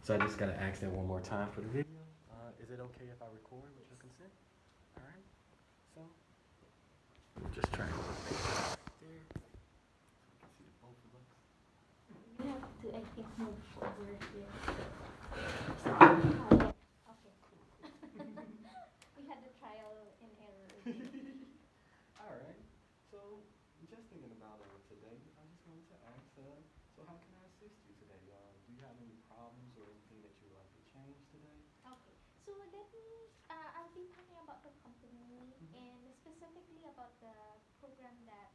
So I just gotta ask that one more time for the video. Is it okay if I record with your consent? All right. So we'll just try and make it there so we can see the both of us. You have to, I think, move forward here. Sorry. Okay, cool. We had the trial and error again. All right. So just thinking about today, I just wanted to ask. So how can I assist you today? Do you have any problems or anything that you would like to change today? Okay, so let me, I'll be talking about the company Mm-hmm. and specifically about the program that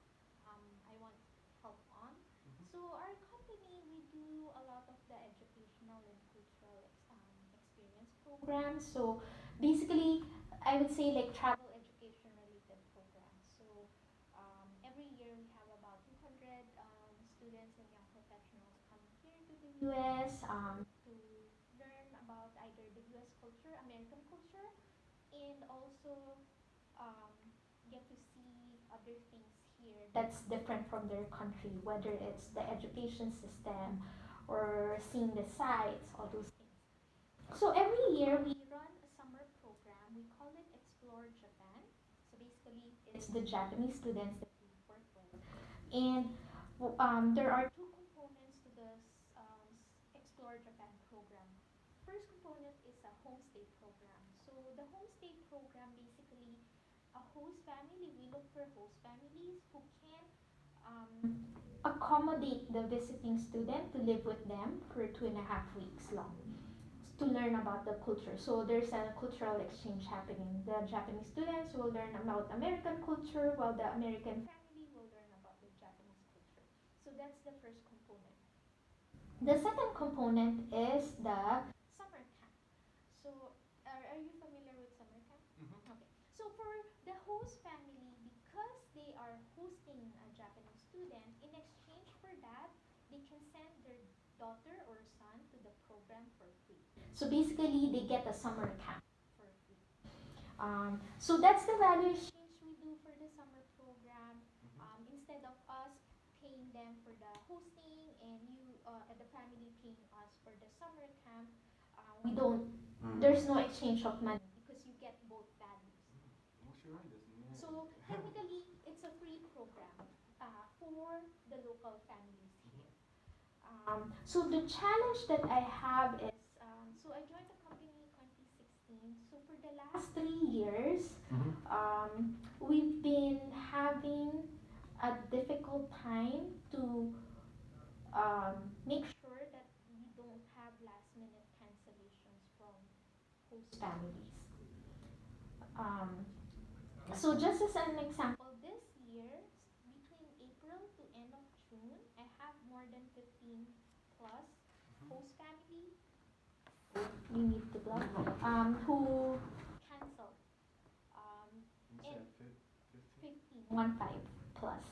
I want help on. Mm-hmm. So our company, we do a lot of the educational and cultural experience programs. So basically, I would say like travel education related programs. So every year we have about 200 students and young professionals coming here to the US to learn about either the US culture, American culture, and also um, get to see other things here that's different from their country, whether it's the education system or seeing the sights, all those things. So every year we run a summer program. We call it Explore Japan. So basically, it's the Japanese students that we work with, and there are two components to this Explore Japan program. First component is a homestay program. So the homestay program basically a host family. We look for host families who can accommodate the visiting student to live with them for 2.5 weeks long to learn about the culture. So there's a cultural exchange happening. The Japanese students will learn about American culture while the American family will learn about the Japanese culture. So that's the first component. The second component is the summer camp. So are you familiar with summer camp? Mm-hmm. Okay. So for the host family, because they are hosting a Japanese student, in exchange for that, they can send their daughter or son to the program for free. So basically, they get a summer camp for free. So that's the value exchange we do for the summer program. Mm-hmm. Instead of us paying them for the hosting and you and the family paying us for the summer camp, we don't. There's no exchange of money because you get both values. So technically, it's a free program for the local families here. So the challenge that I have is, so I joined the company 2016. So for the last 3 years, Mm-hmm. we've been having a difficult time to make sure that we don't have last minute cancellations from host families. Um, so just as an example, this year, between April to end of June, I have more than 15 plus Mm-hmm. host family you need to block who cancel You and said 15? 15 one five plus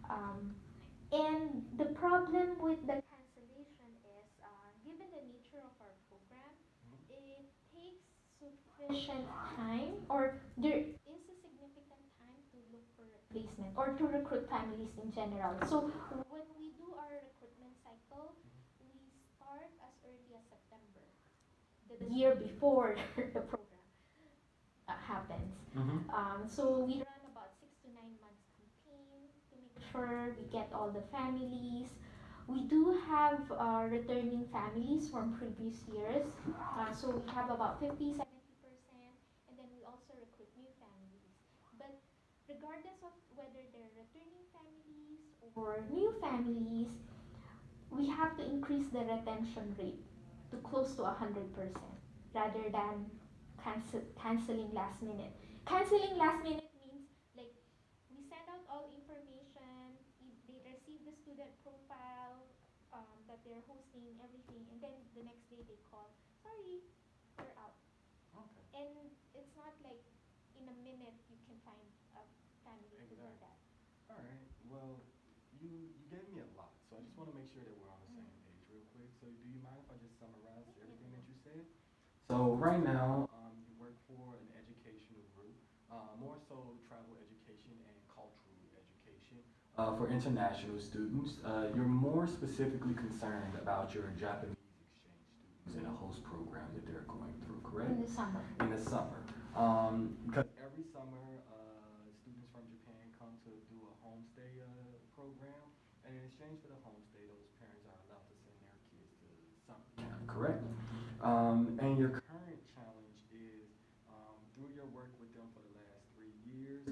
um, and the problem with the cancellation is given the nature of our program Mm-hmm. it takes sufficient time or there is a significant time to look for replacement or to recruit families in general. So when we do our recruitment cycle we start as early as September the year before the program happens. Mm-hmm. So we run about 6 to 9 months campaign to make sure we get all the families. We do have returning families from previous years. So we have about 50-70%, and then we also recruit new families. But regardless of whether they're returning families or new families, we have to increase the retention rate to close to 100% rather than canceling last minute. Canceling last minute means like we send out all information, they receive the student profile that they're hosting, everything, and then the next day they call, sorry, we're out. Okay. And it's not like in a minute you can find a family to do Exactly. that. All right. Well, you gave me a lot, so I just want to make sure that we're on the same page real quick. So do you mind if I just summarize everything that you said? So right now, you work for an educational group, more so travel education and cultural education for international students. You're more specifically concerned about your Japanese exchange summer. in the summer. Because every summer, students from Japan come to do a homestay program, and in exchange for the homestay, those parents are allowed to send their kids to summer camp, correct? And your current challenge is through your work with them for the last 3 years,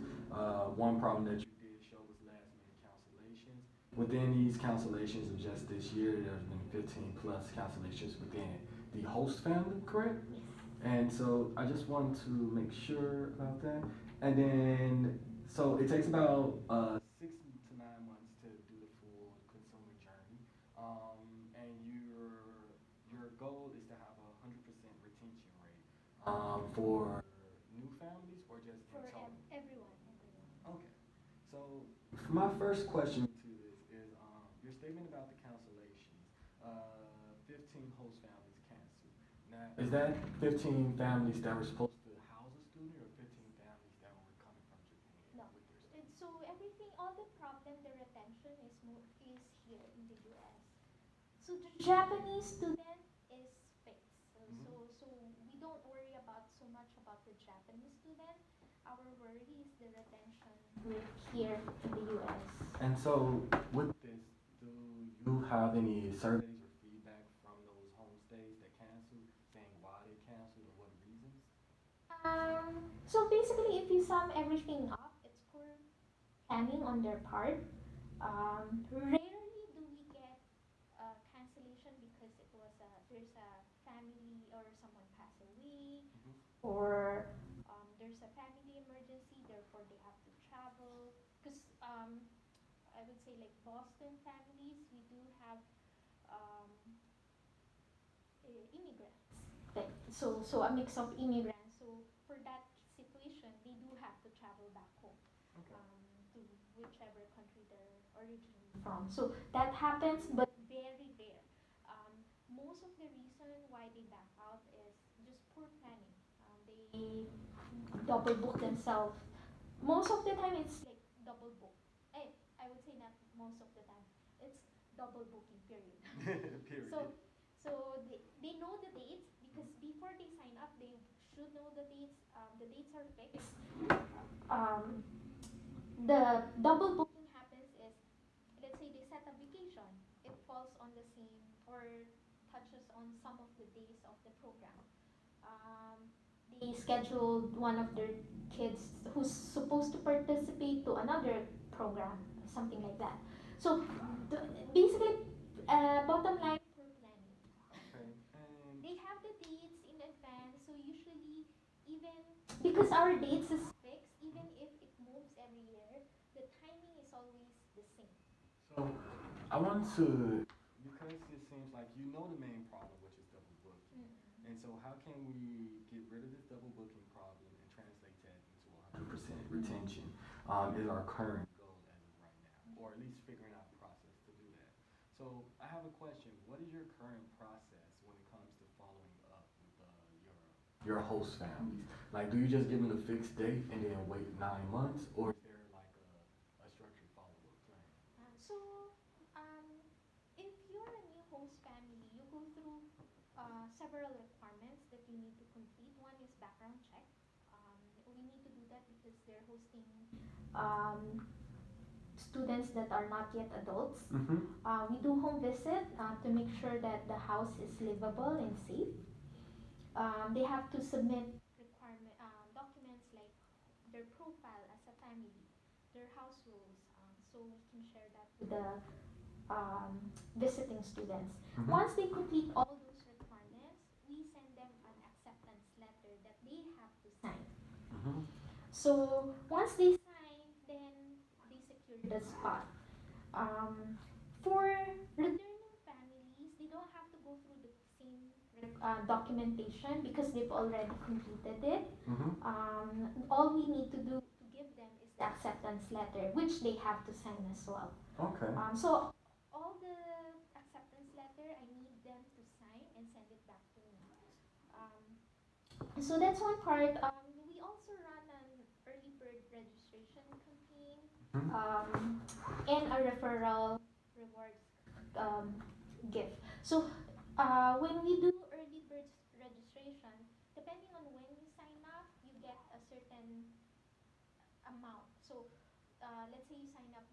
one problem that you did show was last minute cancellations. Within these cancellations of just this year, there's been 15 plus cancellations within the host family, correct? And so I just wanted to make sure about that. And then, so it takes about 6 to 9 months to do the full consumer journey. And your goal is to have a 100% retention rate for new families or just in For total? everyone. Okay. So my first question to this is your statement about the cancellations. 15 host families canceled. Now, is that 15 families that were supposed to house a student or 15 families that were coming from Japan No. with their And students? so everything, all the problem, the retention is here in the U.S. So the Japanese student is fixed. So we don't worry about so much about the Japanese student. Our worry is the retention rate here in the U.S. And so, with this, do you have any surveys or feedback from those homestays that canceled, saying why they canceled or what reasons? So basically, if you sum everything up, it's poor planning on their part. Rarely do we get cancellation because there's a family or someone passed away, Mm-hmm. or there's a family emergency, therefore they have to travel. Because I would say like Boston families, we do have um, immigrants. So a mix of immigrants. So for that situation, they do have to travel back home Okay. to whichever country they're originally from. So that happens, but very rare. Most of the reason why they back out is just poor planning. They double book themselves. Most of the time, it's like double book. I would say not most of the time. It's double booking period. Period. So they know the dates because before they sign up, they should know the dates. The dates are fixed. Um, the double booking happens is, let's say they set a vacation. It falls on the same or touches on some of the days of the program. Um, they scheduled one of their kids who's supposed to participate to another program, something like that. So the, basically, bottom line, poor planning. Okay. And They have the dates in advance, so usually even because our dates is fixed, even if it moves every year, the timing is always the same. so I want to, because it seems like you know the main problem, which is double booking. Mm-mm. And so how can we get rid of this double booking problem and translate that into 100% retention is our current goal as of right now, or at least figuring out a process to do that. So I have a question. What is your current process when it comes to following up with your host families? Like, do you just give them a fixed date and then wait 9 months, or is there like a structured follow-up plan? So, um, if you're a new host family, you go through several requirements that you need to complete. One is background check. We need to do that because they're hosting students that are not yet adults. Mm-hmm. We do home visit to make sure that the house is livable and safe. They have to submit documents like their profile as a family, their house rules, so we can share that with the visiting students. Mm-hmm. Once they complete all those requirements, we send them an acceptance letter that they have to sign. Mm-hmm. So once they sign, then they secure the spot. Um, for returning families, they don't have to go through the same documentation because they've already completed it. Mm-hmm. All we need to do to give them is the acceptance letter, which they have to sign as well. Okay. So all the acceptance letter, I need them to sign and send it back to me. So that's one part. We also run an early bird registration campaign Mm-hmm. and a referral rewards gift. So when we do early bird registration, depending on amount. So let's say you sign up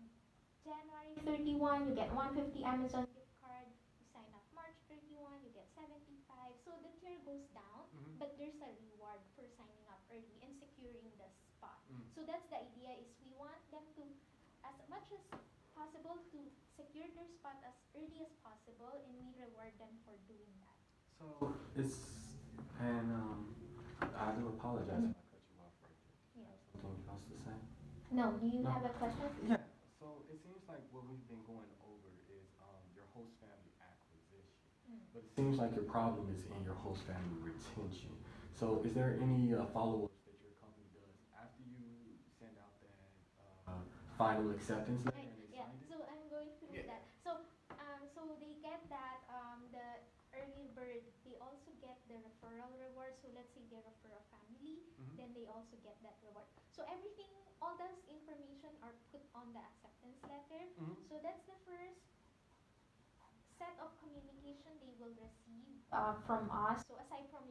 January 31, you get 150 Amazon gift card. You sign up March 31, you get 75. So the tier goes down, Mm-hmm. but there's a reward for signing up early and securing the spot. Mm. So that's the idea is we want them to, as much as possible, to secure their spot as early as possible, and we reward them for doing that. So it's and I do apologize if I cut you off right there. Do you Yeah. have something else to say? No, do you No. have a question? Yeah. So it seems like what we've been going over is your host family acquisition, Mm. but it seems like your problem is in your host family retention. So is there any follow-ups that your company does after you send out that final acceptance letter and they Yeah, signed it? so I'm going through Yeah. that. So they get that the early bird. They also get the referral reward. So let's say they refer a family, Mm-hmm. then they also get that reward. So everything, all those information are put on the acceptance letter. Mm-hmm. So that's the first set of communication they will receive from us. So aside from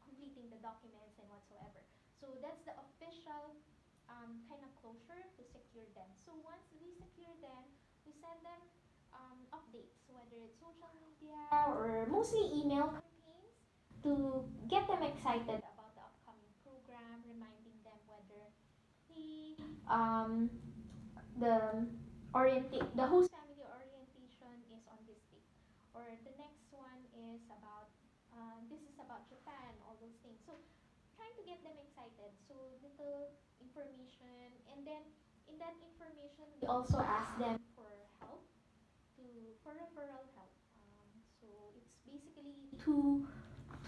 completing the documents and whatsoever, so that's the official kind of closure to secure them. So once we secure them, we send them updates, whether it's social media or mostly email campaigns to get them excited about the upcoming program, reminding them whether the um, the host family orientation is on this date, or the next one is about this is about Japan, all those things. So trying to get them excited. So little information, and then in that information we also ask them for help to for referral help. So it's basically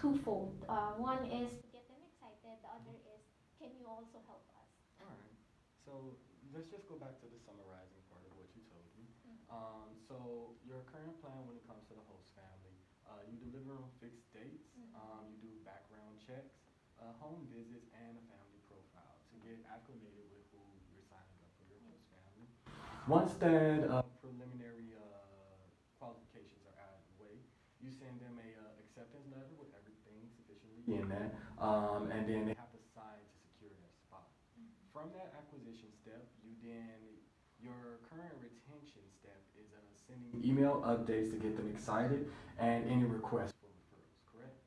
twofold. One is to get them excited. The other is, can you also help us? All right. So let's just go back to the summarizing part of what you told me. So your current plan when it comes to the host family, you deliver on fixed dates. You do background checks, home visits, and a family profile to get acclimated with who you're signing up for your host family. Once that preliminary qualifications are out of the way, you send them a acceptance letter with everything sufficiently in that, and then they have to sign to secure their spot. From that acquisition step, you then your current retention step is sending email updates to get them excited and any requests for referrals. Correct.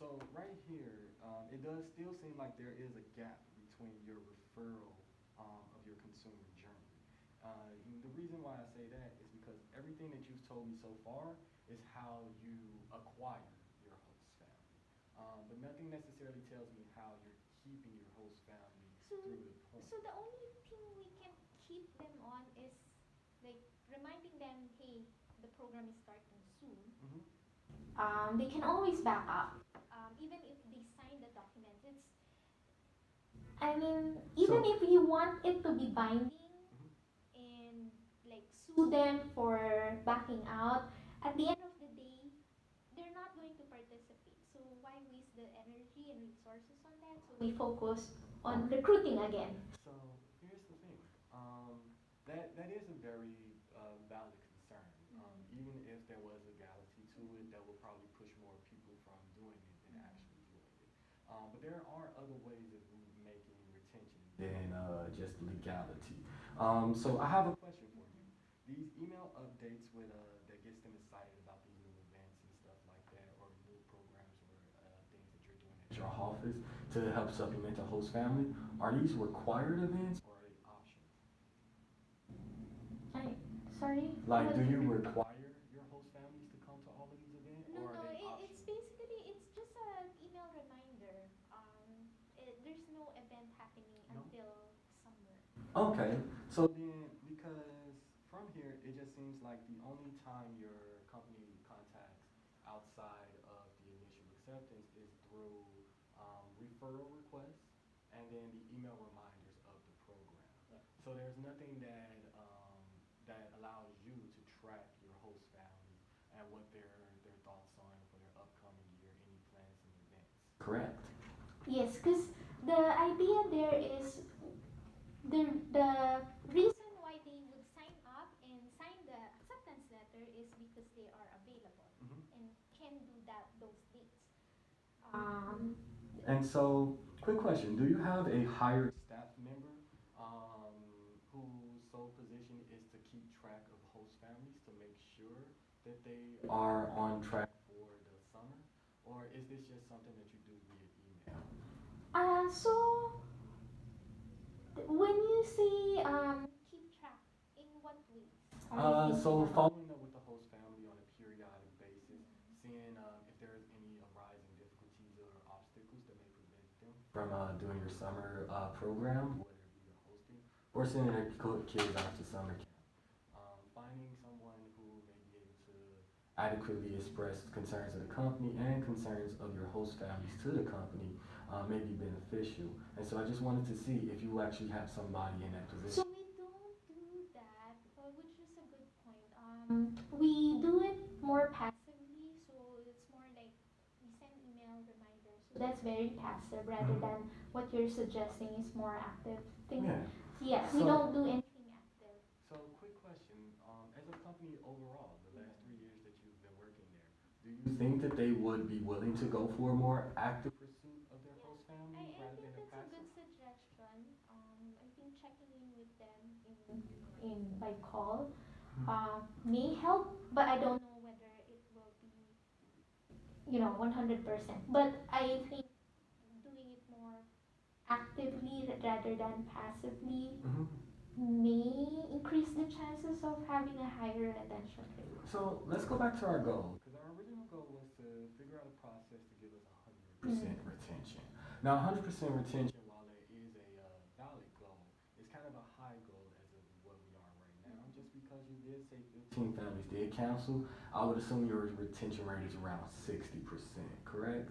So right here, it does still seem like there is a gap between your referral of your consumer journey. The reason why I say that is because everything that you've told me so far is how you acquire your host family. But nothing necessarily tells me how you're keeping your host family So, through the point. so the only thing we can keep them on is like reminding them, hey, the program is starting soon. Mm-hmm. They can always back up, even if they sign the documents. I mean, even So, if you want it to be binding mhm. and like sue them for backing out, at the end of the day, they're not going to participate. So why waste the energy and resources on that? So we focus on recruiting again. So here's the thing. That is a very valid concern. Even if there was legality to it, that would probably push more people from doing it than actually doing it. But there are other ways of making retention than just legality. So I have a question for you. These email updates with that gets them excited about these new events and stuff like that, or new programs or things that you're doing at your office to help supplement the host family. Are these required events or are they optional? I, sorry? Like, do you require your host families to come to all of these events, No, or are no, they it's optional? basically, it's just an email reminder. There's no event happening No. until summer. Okay, so then because from here it just seems like the only time your company contacts outside of the initial acceptance is through referral requests and then the email reminders of the program. Yeah. So there's nothing that allows you to track your host family and what their thoughts are for their upcoming year, any plans and events. Correct. Yes, because the idea there is the reason why they would sign up and sign the acceptance letter is because they are available Mm-hmm. and can do that those dates. Um, And so, quick question: do you have a hired staff member that they are on track for the summer, or is this just something that you do via email? So when you say keep track, in what ways are you So thinking about? following up with the host family on a periodic basis, seeing if there's any arising difficulties or obstacles that may prevent them from doing your summer program, whether it be the hosting or sending their kids out to summer camp. Finding someone who may be able to adequately express concerns of the company and concerns of your host families to the company may be beneficial. And so I just wanted to see if you actually have somebody in that So position. we don't do that, which is a good point. We do it more passively, so it's more like we send email reminders. So that's very passive rather Mhm. than what you're suggesting is more active thing. Yeah. Yeah, we So, don't do anything active. so quick question. As a company overall, the last 3 years that you've been working there, do you think that they would be willing to go for a more active pursuit of their Yeah, host family I rather think than a that's a passive? good suggestion. I think checking in with them in by call may help, but I don't know whether it will be 100%. But I think doing it more actively rather than passively Hmm. may increase the chances of having a higher retention rate. So let's go back to our goal, because our original goal was to figure out a process to give us 100% retention. Now, 100% retention, while it is a valid goal, is kind of a high goal as of what we are right now. Just because you did say 15 families did cancel, I would assume your retention rate is around 60%, correct?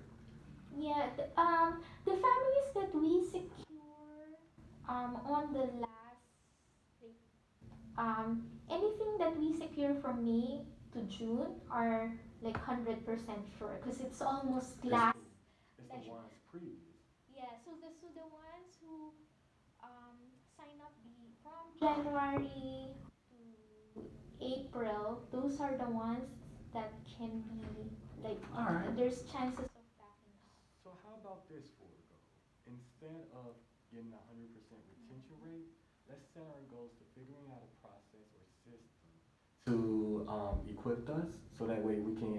Yeah, the families that we secure on the last like anything that we secure from May to June are like 100% sure because it's almost It's last. it's the Like, ones previous. yeah, so the ones who sign up the from January to April, those are the ones that can be like All right. there's chances of backing out. So how about this for a goal? Instead of getting a 100% retention rate, let's set our goals to figuring out a process or system to equip us so that way we can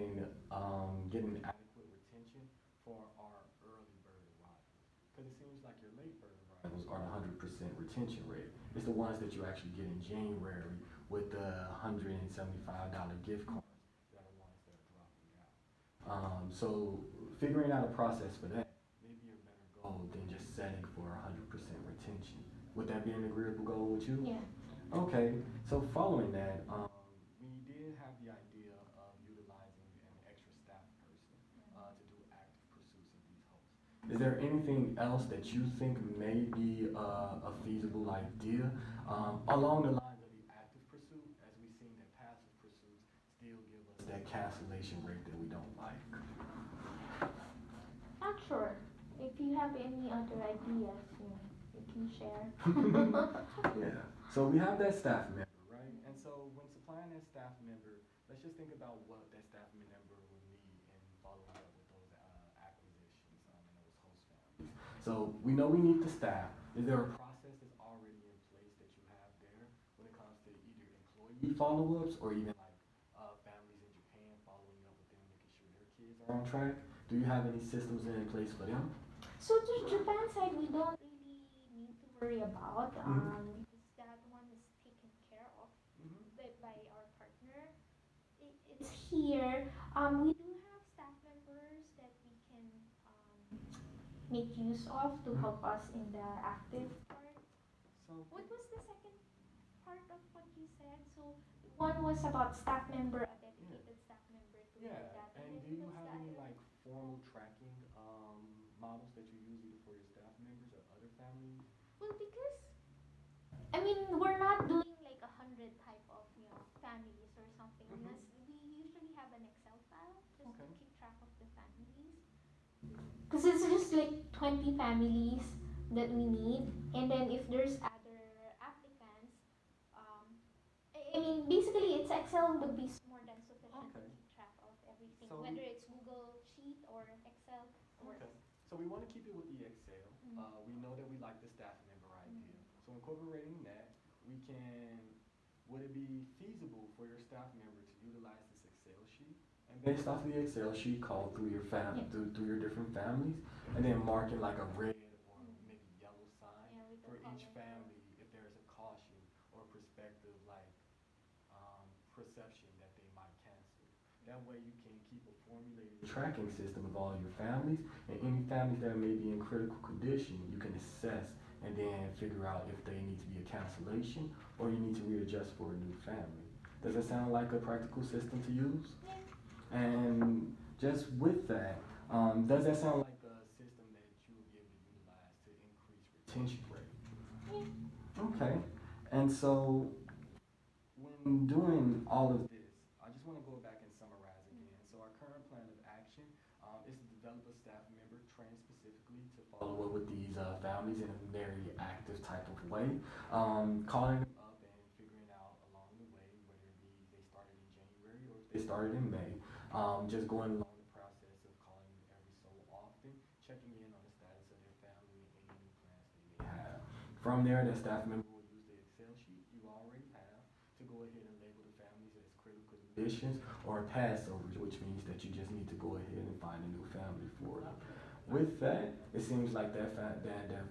get an adequate retention for our early bird arrivals. Because it seems like your late bird arrivals are the 100% retention rate. It's the ones that you actually get in January with the $175 gift cards that are ones that are dropping out. So figuring out a process for that may be a better goal than just setting for 100% retention. Would that be an agreeable goal with you? Yeah. Okay, so following that, we did have the idea of utilizing an extra staff person to do active pursuits of these hosts. Is there anything else that you think may be a feasible idea along the lines of the active pursuit, as we've seen that passive pursuits still give us that cancellation rate that we don't like? Not sure. If you have any other ideas, you can share. Yeah. So we have that staff member, right? And so when supplying that staff member, let's just think about what that staff member will need in following up with those acquisitions and those host families. So we know we need the staff. Is there a process that's already in place that you have there when it comes to either employee follow-ups or even like families in Japan following up with them, making sure their kids are on track? Do you have any systems in place for them? So the Japan side, we don't really need to worry about because that one is taken care of Mm-hmm. by our partner. It's here. We do have staff members that we can make use of to Mm-hmm. help us in the active part. So What was the second part of what you said? So one was about staff member, a yeah. dedicated staff member to do Yeah, that, and and then do you what's have the any other like one? formal tracking models that you use either for your staff members or other families? Well, because I mean, we're not doing like 100 type of families or something. Mm-hmm. Unless we usually have an Excel file just to Okay. keep track of the families. Because it's just like 20 families that we need, and then if there's other applicants, um, I mean, basically, it's Excel would be more than sufficient to Okay. keep track of everything, So whether it's Google Sheet or Excel works. okay. So we want to keep it with the Excel. We know that we like the staff member idea. So incorporating that, we can. Would it be feasible for your staff member to utilize this Excel And based off of the Excel sheet, call through your Yeah. through your different families, and then marking like a red or Mm. maybe yellow sign Yeah, with the for each color. family if there is a caution or perspective like perception that they might cancel. That way you can keep a formulated tracking system of all your families, and any families that may be in critical condition, you can assess and then figure out if they need to be a cancellation or you need to readjust for a new family. Does that sound like a practical system to use? Yeah. And just with that, does that sound like a system that you would be able to utilize to increase retention rate? Yeah. Okay. And so when doing all of this, I just want to go back and summarize again. So our current plan of action is to develop a staff member trained specifically to follow up with these families in a very active type of way, calling them up and figuring out along the way whether it be they started in January or if they started in May, just going along the process of calling them every so often, checking in on the status of their family and any new plans they may have. From there, the staff member will use the Excel sheet you already have to go ahead and label the families as critical conditions or passovers, which means that you just need to go ahead and find a new family for them. With that, it seems like that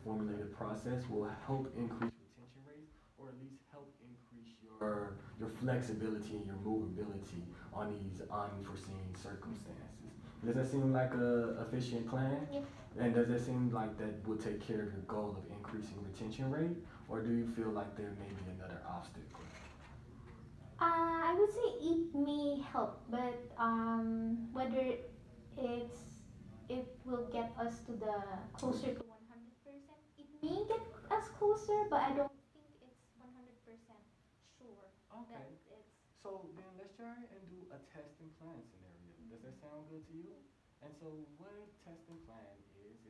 formulated process will help increase retention rates or at least help increase your flexibility and your movability on these unforeseen circumstances. Does that seem like a efficient plan? Yeah. And does that seem like that will take care of your goal of increasing retention rate, or do you feel like there may be another obstacle? I would say it may help, but whether it's it will get us to the closer to 100%. It may get us closer, but I don't think it's 100% sure that Okay. it's. So then let's try and do a test and plan scenario. Does that sound good to you? And so what a test and plan is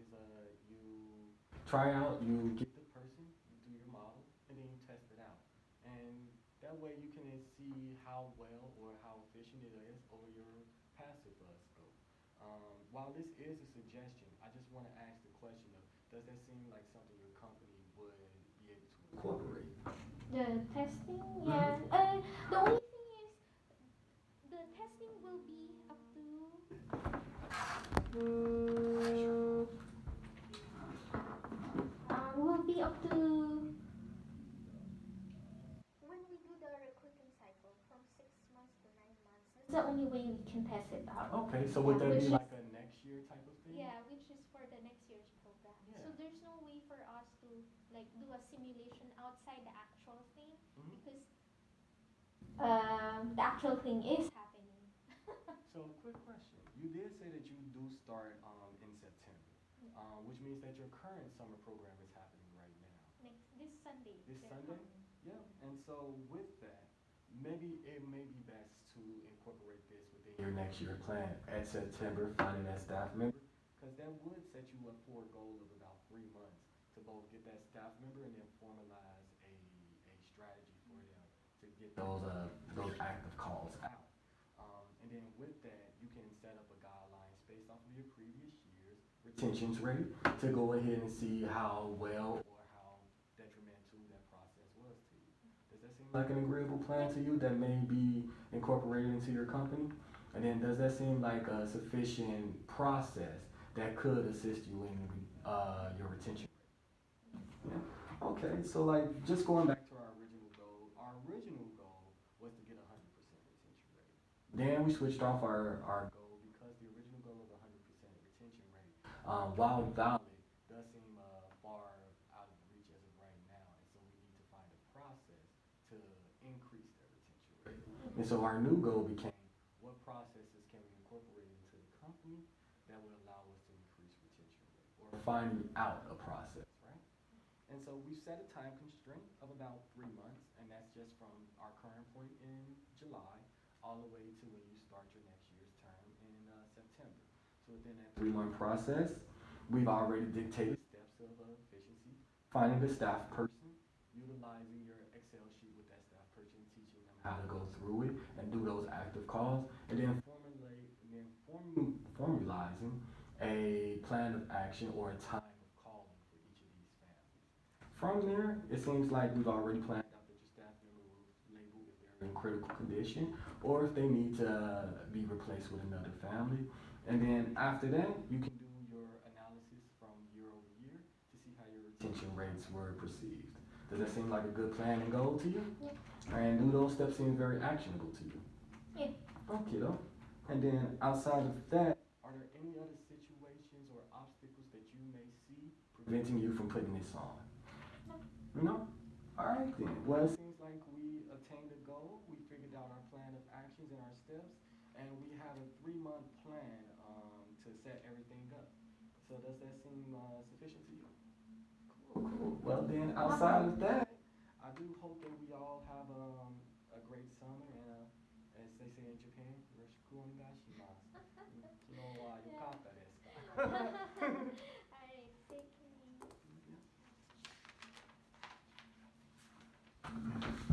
you try out, you get the person, you do your model, and then you test it out. And that way you can see how well or how efficient it is over your passive scope. While this is a suggestion, I just want to ask the question of, does that seem like something your company would be able to incorporate? The testing, yeah. Mhm. The only thing is the testing will be up to will be up to when we do the recruiting cycle from 6 months to 9 months. That's the only way we can test it out. Okay, so would Yeah, that which be is like a next year type of thing? yeah, which is for the next year's program. Yeah. So there's no way for us to like do a simulation outside the actual thing Mhm. because the actual thing is happening. So, quick question. You did say that you do start in September, Yeah. which means that your current summer program is happening right now. Next this Sunday This they're Sunday? coming. Yeah. And so, with that, maybe it may be best to incorporate this within your next year plan at September, finding that staff member, because that would set you up for a goal of about 3 months to both get that staff member and then formalize a strategy for them to get those active calls out. And then with that, you can set up a guidelines based off of your previous year's retention rate to go ahead and see how well or how detrimental that process was to you. Does that seem like an agreeable plan to you that may be incorporated into your company? And then does that seem like a sufficient process that could assist you in your retention rate? Yeah. Okay, so like just going back to our original goal was to get 100% retention rate. Then we switched off our goal because the original goal of 100% retention rate, while valid, does seem far out of reach as of right now. And so we need to find a process to increase that retention rate. And so our new goal became what processes can we incorporate into the company that would allow us to increase retention rate or finding out a process, right? And so we've set a time constraint of about 3 months, and that's just from our current point in July all the way to when you start your next year's term in September. So within that 3 month process, we've already dictated steps of efficiency, finding the staff person, utilizing your Excel sheet with that staff person, teaching them how to go through it and do those active calls, and then formalizing a plan of action or a time of calling for each of these families. From there, it seems like we've already planned out that your staff member will label if they're they're in critical condition, or if they need to be replaced with another family. And then after that, you can do your analysis from year over year to see how your retention rates were perceived. Does that seem like a good plan and goal to you? Yeah. And do those steps seem very actionable to you? Yeah. Okay, though. And then outside of that, are there any other situations or obstacles that you may see preventing you from putting this on? No? Alright then. Well, it seems like we attained a goal. We figured out our plan of actions and our steps, and we have a 3-month plan to set everything up. So does that seem sufficient to you? Cool, cool. Well then, outside of that, I do hope that we all have a great summer and as they say in Japan, よろしくお願いします.